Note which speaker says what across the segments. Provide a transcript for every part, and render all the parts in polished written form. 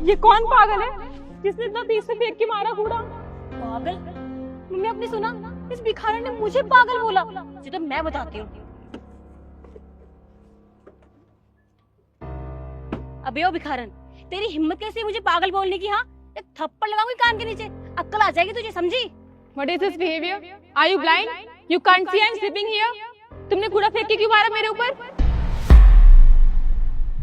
Speaker 1: ये कौन पागल है जिसने इतना तेज से फेंक के मारा कूड़ा?
Speaker 2: पागल? मम्मी आपने सुना? इस भिखारन ने मुझे पागल बोला। ये तो मैं बताती हूँ। अबे ओ भिखारन, तेरी हिम्मत कैसी है मुझे पागल बोलने की? हाँ, एक थप्पड़ लगाऊंगी कान के नीचे, अक्ल आ जाएगी तुझे, समझी?
Speaker 1: What is this behavior? Are you blind? You can't see I'm sleeping here? तुमने कूड़ा फेंक के क्यों मारा मेरे ऊपर?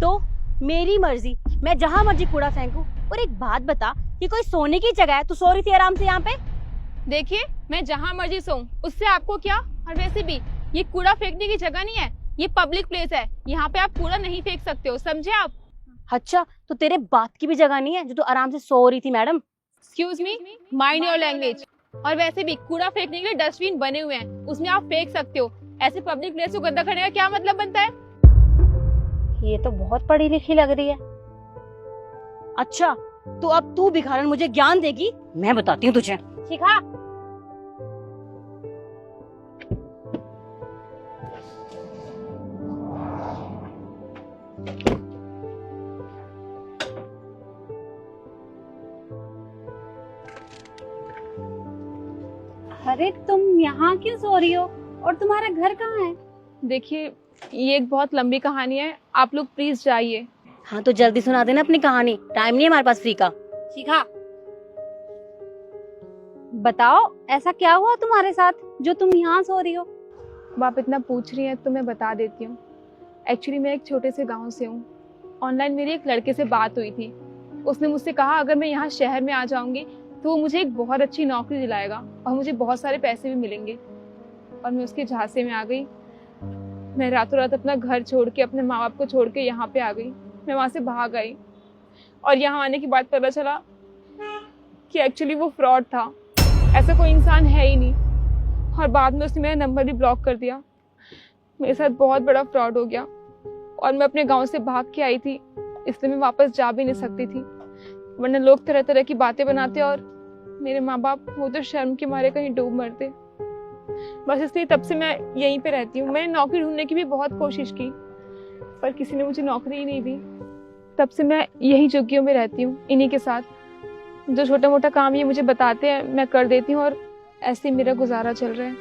Speaker 2: तो मेरी मर्जी, मैं जहाँ मर्जी कूड़ा फेंकूं। और एक बात बता, ये कोई सोने की जगह है? तू सो रही थी आराम से यहाँ पे?
Speaker 1: देखिए, मैं जहाँ मर्जी सोऊं, उससे आपको क्या? और वैसे भी ये कूड़ा फेंकने की जगह नहीं है, ये पब्लिक प्लेस है। यहाँ पे आप कूड़ा नहीं फेंक सकते हो, समझे आप?
Speaker 2: अच्छा, तो तेरे बात की भी जगह नहीं है जो तू आराम से सो रही थी madam?
Speaker 1: Excuse me, mind your language. और वैसे भी कूड़ा फेंकने के लिए डस्टबिन बने हुए हैं, उसमें आप फेंक सकते हो। ऐसे पब्लिक प्लेस को गंदा करने का क्या मतलब बनता है?
Speaker 2: ये तो बहुत पढ़ी लिखी लग रही है। अच्छा, तो अब तू भिखारन मुझे ज्ञान देगी? मैं बताती हूँ तुझे। शिखा, अरे तुम यहाँ क्यों सो रही हो? और तुम्हारा घर कहाँ है?
Speaker 1: देखिए, ये एक बहुत लंबी कहानी है, आप लोग प्लीज जाइए।
Speaker 2: हाँ तो जल्दी सुना देना अपनी कहानी, टाइम नहीं है हमारे पास फ्री का। शिखा, बताओ ऐसा क्या हुआ तुम्हारे साथ जो तुम यहाँ सो रही हो?
Speaker 1: अब आप इतना पूछ रही हैं तो मैं बता देती हूँ। एक्चुअली मैं एक छोटे से गांव से हूँ। ऑनलाइन मेरी एक लड़के से बात हुई थी। उसने मुझसे कहा अगर मैं यहाँ शहर में आ जाऊंगी तो वो मुझे एक बहुत अच्छी नौकरी दिलाएगा और मुझे बहुत सारे पैसे भी मिलेंगे। और मैं उसके झांसे में आ गई। मैं रातों रात अपना घर छोड़ के, अपने माँ बाप को छोड़ के यहाँ पे आ गई। मैं वहाँ से भाग आई और यहाँ आने के बाद पता चला कि एक्चुअली वो फ्रॉड था, ऐसा कोई इंसान है ही नहीं। और बाद में उसने मेरा नंबर भी ब्लॉक कर दिया। मेरे साथ बहुत बड़ा फ्रॉड हो गया और मैं अपने गांव से भाग के आई थी, इसलिए मैं वापस जा भी नहीं सकती थी, वरना लोग तरह तरह की बातें बनाते और मेरे माँ बाप वो तो शर्म के मारे कहीं डूब मरते। बस इसलिए तब से मैं यहीं पे रहती हूँ। मैंने नौकरी ढूंढने की भी बहुत कोशिश की पर किसी ने मुझे नौकरी ही नहीं दी। तब से मैं यही झुग्गियों में रहती हूँ, इन्हीं के साथ। जो छोटा मोटा काम ये मुझे बताते हैं मैं कर देती हूँ और ऐसे ही मेरा गुजारा चल रहा है।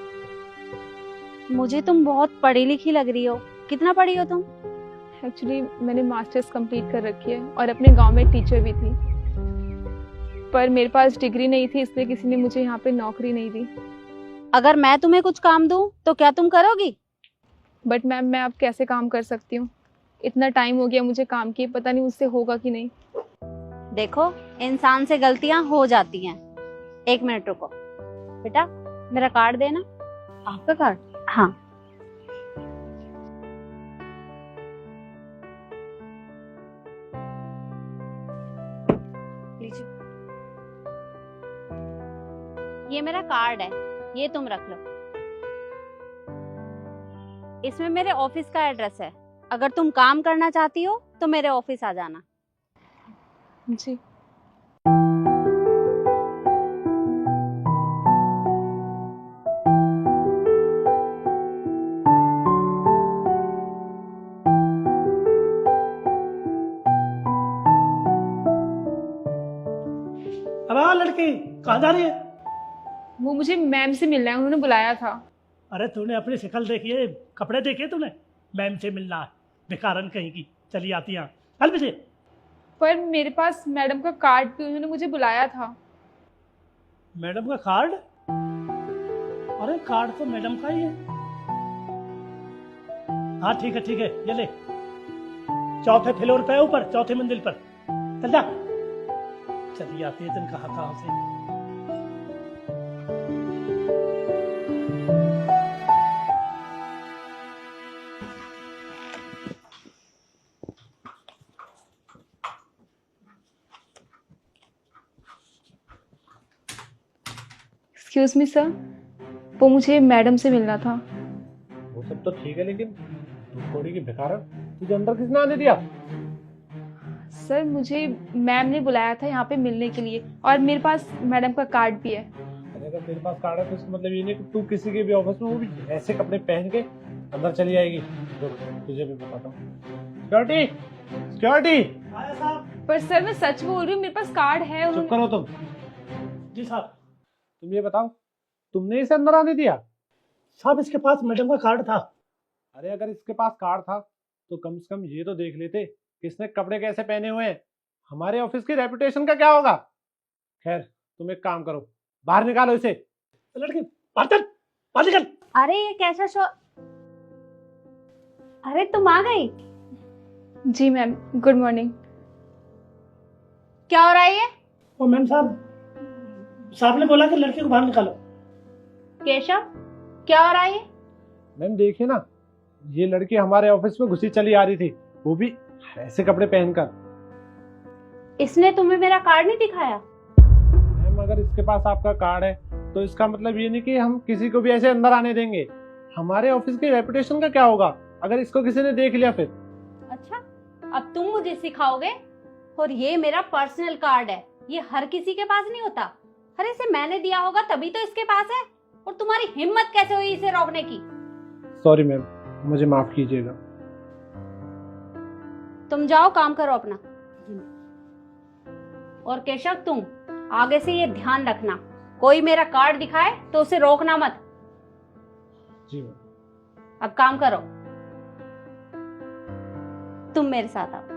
Speaker 2: मुझे तुम बहुत पढ़ी लिखी लग रही हो। कितना पढ़ी हो तुम?
Speaker 1: एक्चुअली मैंने मास्टर्स कंप्लीट कर रखी है और अपने गांव में टीचर भी थी, पर मेरे पास डिग्री नहीं थी, इसलिए किसी ने मुझे यहाँ पे नौकरी नहीं दी।
Speaker 2: अगर मैं तुम्हें कुछ काम दूं तो क्या तुम करोगी?
Speaker 1: बट मैम, मैं अब कैसे काम कर सकती हूँ? इतना टाइम हो गया मुझे काम किए, पता नहीं मुझसे होगा कि नहीं।
Speaker 2: देखो, इंसान से गलतियां हो जाती हैं। एक मिनट रुको बेटा, मेरा कार्ड देना। आपका कार्ड? हाँ। लीजिए, ये मेरा कार्ड है, ये तुम रख लो। इसमें मेरे ऑफिस का एड्रेस है। अगर तुम काम करना चाहती हो तो मेरे ऑफिस आ जाना।
Speaker 1: जी।
Speaker 3: अब लड़की कहाँ जा रही है?
Speaker 1: वो मुझे मैम से मिलना है, उन्होंने बुलाया था।
Speaker 3: अरे तूने अपनी शक्ल देखी है, कपड़े देखे तूने? मैम से मिलना है, बेकारन कहीं की। चली आती यहाँ, चल पीछे।
Speaker 1: पर मेरे पास मैडम का कार्ड भी, उन्होंने मुझे बुलाया था।
Speaker 3: मैडम का कार्ड? अरे कार्ड तो मैडम का ही है। हाँ ठीक है ठीक है, ये ले। चौथे फ्लोर पे ऊपर, चौथे मंजिल पर। चल जा। चली आती है तुम कहाँ कहाँ से।
Speaker 1: एक्सक्यूज मी सर, वो मुझे मैडम से मिलना था।
Speaker 4: वो सब तो ठीक है, लेकिन थोड़ी की भिखारन, तुझे अंदर किसने आने दिया?
Speaker 1: सर, मुझे मैम ने बुलाया था यहाँ पे मिलने के लिए और मेरे पास मैडम का कार्ड भी है।
Speaker 4: अरे अगर तेरे पास कार्ड है तो इसका मतलब ये नहीं कि तू किसी के भी ऑफिस में वो भी ऐसे कपड़े पहन के अंदर चली आएगी। तो तुझे भी बताता हूँ। Security, security.
Speaker 3: आया साहब।
Speaker 1: पर सर मैं सच बोल रही हूँ, मेरे पास कार्ड है।
Speaker 4: चुप
Speaker 1: उन्होंने
Speaker 4: करो तुम।
Speaker 3: जी साहब।
Speaker 4: तुम ये बताओ, तुमने इसे अंदर आने दिया?
Speaker 3: साहब इसके पास मैडम का कार्ड था।
Speaker 4: अरे अगर इसके पास कार्ड था तो कम से कम ये तो देख लेते कि इसने कपड़े कैसे पहने हुए हैं। हमारे ऑफिस की रेपुटेशन का क्या होगा? खैर तुम एक काम करो, बाहर निकालो इसे।
Speaker 3: लड़की बाहर चल, बाहर निकल।
Speaker 2: अरे ये कैसा शो। अरे तुम आ गई?
Speaker 1: जी मैम, गुड मॉर्निंग।
Speaker 2: क्या हो रहा है ये?
Speaker 3: वो मैम साहब ने बोला कि लड़की को बाहर निकालो।
Speaker 2: केशव, क्या हो रहा है ये?
Speaker 4: मैम देखिए ना, ये लड़की हमारे ऑफिस में घुसी चली आ रही थी, वो भी ऐसे कपड़े पहनकर।
Speaker 2: इसने तुम्हें मेरा कार्ड नहीं दिखाया?
Speaker 4: मैम अगर इसके पास आपका कार्ड है तो इसका मतलब ये नहीं कि हम किसी को भी ऐसे अंदर आने देंगे। हमारे ऑफिस की रेपुटेशन का क्या होगा अगर इसको किसी ने देख लिया फिर?
Speaker 2: अच्छा, अब तुम मुझे सिखाओगे? और ये मेरा पर्सनल कार्ड है, ये हर किसी के पास नहीं होता। अरे इसे मैंने दिया होगा तभी तो इसके पास है। और तुम्हारी हिम्मत कैसे हुई इसे रोकने की?
Speaker 4: सॉरी मैम, मुझे माफ कीजिएगा।
Speaker 2: तुम जाओ, काम करो अपना। और केशव, तुम आगे से ये ध्यान रखना, कोई मेरा कार्ड दिखाए तो उसे रोकना मत।
Speaker 4: जी मैम।
Speaker 2: अब काम करो, तुम मेरे साथ आओ।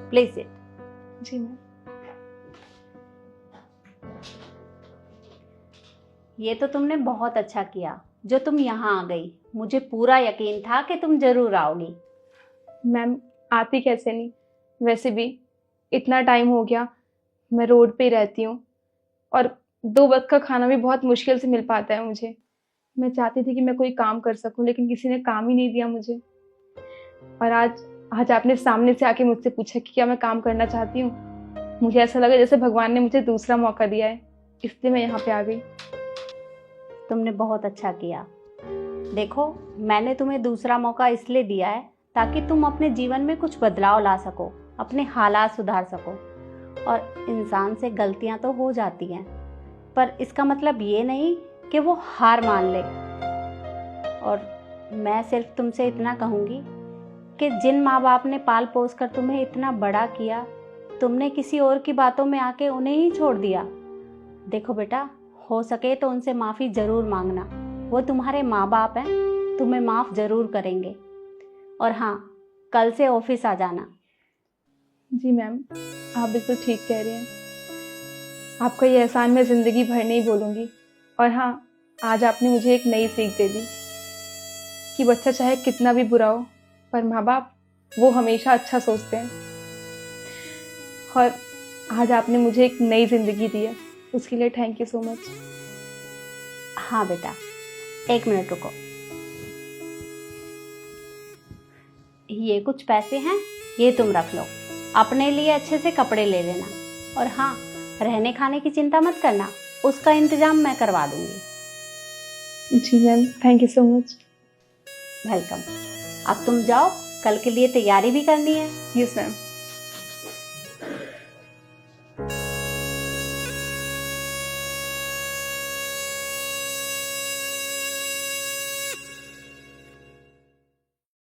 Speaker 2: Please sit.
Speaker 1: जी मैम।
Speaker 2: ये तो तुमने बहुत अच्छा किया जो तुम यहाँ आ गई। मुझे पूरा यकीन था कि तुम जरूर आओगी।
Speaker 1: मैम आती कैसे नहीं, वैसे भी इतना टाइम हो गया, मैं रोड पे ही रहती हूँ और 2 वक्त का खाना भी बहुत मुश्किल से मिल पाता है मुझे। मैं चाहती थी कि मैं कोई काम कर सकूं, लेकिन किसी ने काम ही नहीं दिया मुझे। और आज आपने सामने से आके मुझसे पूछा कि क्या मैं काम करना चाहती हूँ। मुझे ऐसा लगा जैसे भगवान ने मुझे दूसरा मौका दिया है, इसलिए मैं यहाँ पे आ गई।
Speaker 2: तुमने बहुत अच्छा किया। देखो, मैंने तुम्हें दूसरा मौका इसलिए दिया है ताकि तुम अपने जीवन में कुछ बदलाव ला सको, अपने हालात सुधार सको। और इंसान से गलतियां तो हो जाती हैं, पर इसका मतलब ये नहीं कि वो हार मान ले। और मैं सिर्फ तुमसे इतना कहूँगी कि जिन माँ बाप ने पाल पोस कर तुम्हें इतना बड़ा किया, तुमने किसी और की बातों में आके उन्हें ही छोड़ दिया। देखो बेटा, हो सके तो उनसे माफ़ी ज़रूर मांगना। वो तुम्हारे माँ बाप हैं, तुम्हें माफ़ ज़रूर करेंगे। और हाँ, कल से ऑफिस आ जाना।
Speaker 1: जी मैम, आप बिल्कुल ठीक कह रहे हैं। आपका ये एहसान मैं ज़िंदगी भर नहीं भूलूंगी। और हाँ, आज आपने मुझे एक नई सीख दे दी कि बच्चा चाहे कितना भी बुरा हो, पर माँ बाप वो हमेशा अच्छा सोचते हैं। और आज आपने मुझे एक नई ज़िंदगी दी है, उसके लिए थैंक यू सो मच।
Speaker 2: हाँ बेटा, 1 मिनट रुको। ये कुछ पैसे हैं, ये तुम रख लो। अपने लिए अच्छे से कपड़े ले लेना। और हाँ, रहने खाने की चिंता मत करना, उसका इंतजाम मैं करवा दूंगी।
Speaker 1: जी ma'am, thank you so much.
Speaker 2: Welcome. अब तुम जाओ, कल के लिए तैयारी भी करनी है।
Speaker 1: Yes ma'am.